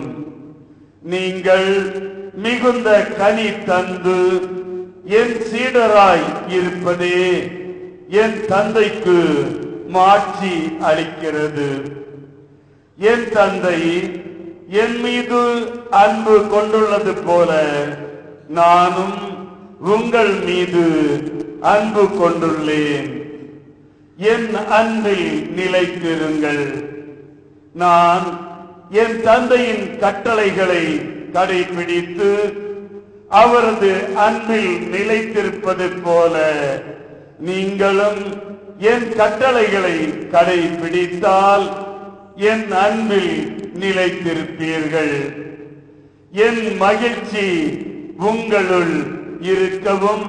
நீங்கள் மிகுந்த கனி தந்து என் சீடராய் இருப்பதே என் தந்தைக்கு மாட்சி அளிக்கிறது. என் தந்தை என் மீது அன்பு கொண்டுள்ளது போல நானும் உங்கள் மீது அன்பு கொண்டுள்ளேன். என் அன்பில் நிலைத்திருங்கள். நான் என் தந்தையின் கட்டளைகளை கடைபிடித்து அவரது அன்பில் நிலைத்திருப்பது போல நீங்களும் என் கட்டளைகளை கடைபிடித்தால் என் அன்பில் நிலைத்திருப்பீர்கள். என் மகிழ்ச்சி உங்களுள் இருக்கவும்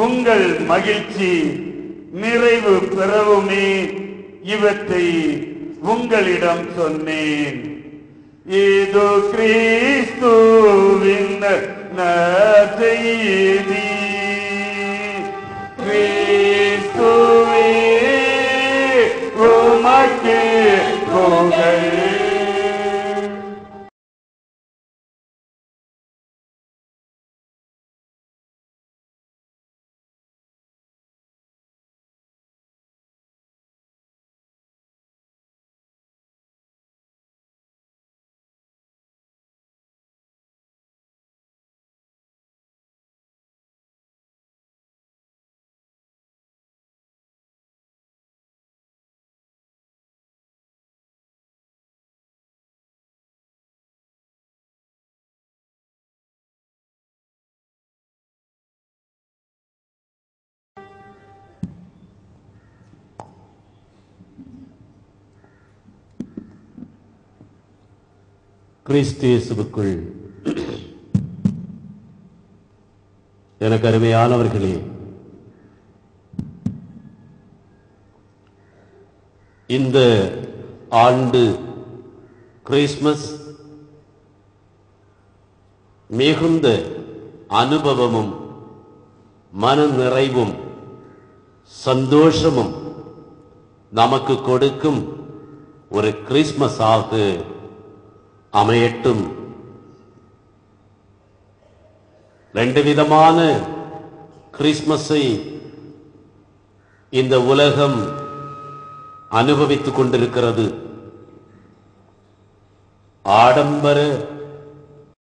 உங்கள் மகிழ்ச்சி நிறைவு பெறவுமே இவற்றை உங்களிடம் சொன்னேன். இது கிறிஸ்துவின் நற்செய்தி. கிறிஸ்துவே உமக்கு புகழ். கிறிஸ்து இயேசுவுக்குள் எனக்கு அருமையானவர்களே, இந்த ஆண்டு கிறிஸ்மஸ் மிகுந்த அனுபவமும் மன நிறைவும் சந்தோஷமும் நமக்கு கொடுக்கும் ஒரு கிறிஸ்மஸ் ஆக அமையட்டும். ரெண்டு விதமான கிறிஸ்மஸை இந்த உலகம் அனுபவித்துக் கொண்டிருக்கிறது. ஆடம்பர